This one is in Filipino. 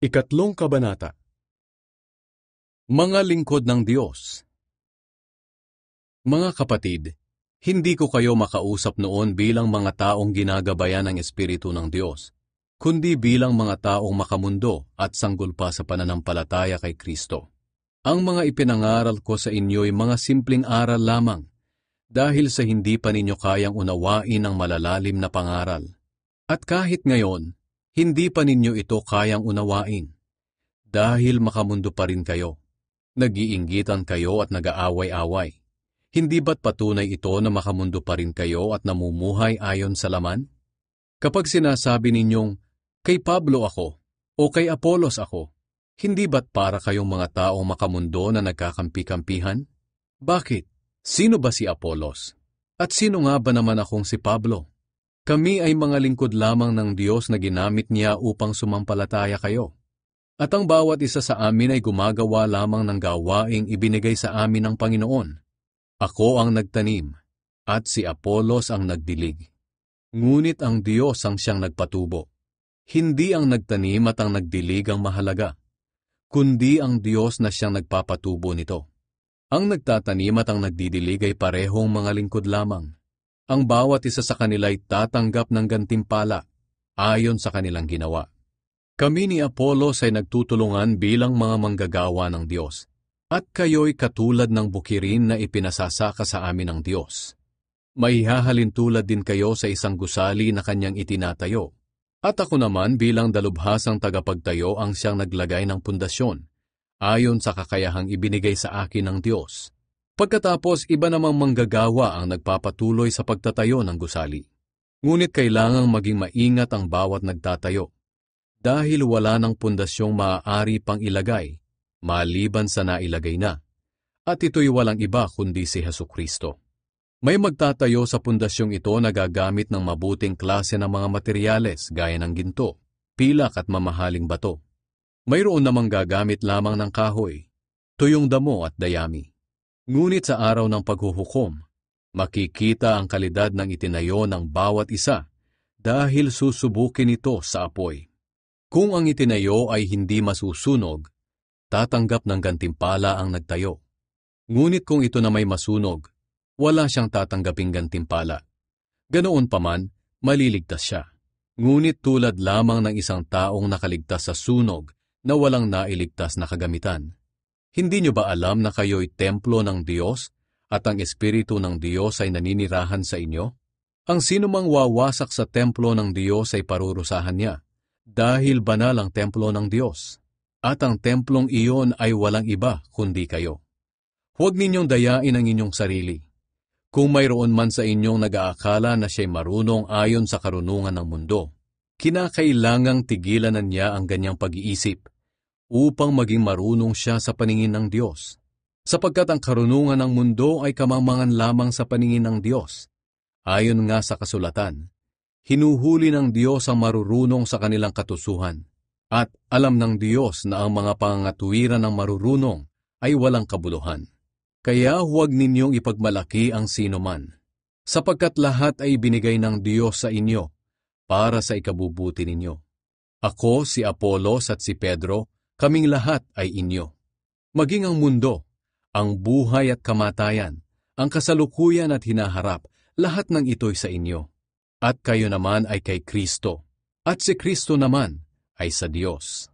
Ikatlong kabanata. Mga lingkod ng Diyos. Mga kapatid, hindi ko kayo makausap noon bilang mga taong ginagabayan ng Espiritu ng Diyos, kundi bilang mga taong makamundo at sanggol pa sa pananampalataya kay Kristo. Ang mga ipinangaral ko sa inyo'y mga simpleng aral lamang, dahil sa hindi pa ninyo kayang unawain ang malalalim na pangaral. At kahit ngayon, hindi pa ninyo ito kayang unawain. Dahil makamundo pa rin kayo, nag-iinggitan kayo at nag-aaway-away. Hindi ba't patunay ito na makamundo pa rin kayo at namumuhay ayon sa laman? Kapag sinasabi ninyong, kay Pablo ako, o kay Apolos ako, hindi ba't para kayong mga taong makamundo na nagkakampi-kampihan? Bakit? Sino ba si Apolos? At sino nga ba naman akong si Pablo? Kami ay mga lingkod lamang ng Diyos na ginamit niya upang sumampalataya kayo. At ang bawat isa sa amin ay gumagawa lamang ng gawaing ibinigay sa amin ng Panginoon. Ako ang nagtanim, at si Apolos ang nagdilig. Ngunit ang Diyos ang siyang nagpatubo. Hindi ang nagtanim at ang nagdilig ang mahalaga, kundi ang Diyos na siyang nagpapatubo nito. Ang nagtatanim at ang nagdidilig ay parehong mga lingkod lamang. Ang bawat isa sa kanila ay tatanggap ng gantimpala ayon sa kanilang ginawa. Kami ni Apolos ay nagtutulungan bilang mga manggagawa ng Diyos, at kayo'y katulad ng bukirin na ipinasasaka sa amin ng Diyos. Maihahalin tulad din kayo sa isang gusali na kanyang itinatayo, at ako naman bilang dalubhasang tagapagtayo ang siyang naglagay ng pundasyon, ayon sa kakayahang ibinigay sa akin ng Diyos. Pagkatapos iba namang manggagawa ang nagpapatuloy sa pagtatayo ng gusali. Ngunit kailangang maging maingat ang bawat nagtatayo, dahil wala ng pundasyong maaari pang ilagay, maliban sa nailagay na, at ito'y walang iba kundi si Hesukristo. May magtatayo sa pundasyong ito na gagamit ng mabuting klase ng mga materyales gaya ng ginto, pilak at mamahaling bato. Mayroon namang gagamit lamang ng kahoy, tuyong damo at dayami. Ngunit sa araw ng paghuhukom, makikita ang kalidad ng itinayo ng bawat isa dahil susubukin ito sa apoy. Kung ang itinayo ay hindi masusunog, tatanggap ng gantimpala ang nagtayo. Ngunit kung ito na may masunog, wala siyang tatanggaping gantimpala. Ganoon pa man, maliligtas siya. Ngunit tulad lamang ng isang taong nakaligtas sa sunog na walang nailigtas na kagamitan. Hindi niyo ba alam na kayo'y templo ng Diyos at ang Espiritu ng Diyos ay naninirahan sa inyo? Ang sinumang wawasak sa templo ng Diyos ay parurusahan niya, dahil banal ang templo ng Diyos, at ang templong iyon ay walang iba kundi kayo. Huwag ninyong dayain ang inyong sarili. Kung mayroon man sa inyong nag-aakala na siya'y marunong ayon sa karunungan ng mundo, kinakailangang tigilan na niya ang ganyang pag-iisip upang maging marunong siya sa paningin ng Diyos. Sapagkat ang karunungan ng mundo ay kamangmangan lamang sa paningin ng Diyos. Ayon nga sa kasulatan, hinuhuli ng Diyos ang marurunong sa kanilang katusuhan, at alam ng Diyos na ang mga pangangatuwiran ng marurunong ay walang kabuluhan. Kaya huwag ninyong ipagmalaki ang sinuman, sapagkat lahat ay binigay ng Diyos sa inyo para sa ikabubuti ninyo. Ako, si Apolos at si Pedro, kaming lahat ay inyo. Maging ang mundo, ang buhay at kamatayan, ang kasalukuyan at hinaharap, lahat ng ito'y sa inyo. At kayo naman ay kay Kristo, at si Kristo naman ay sa Diyos.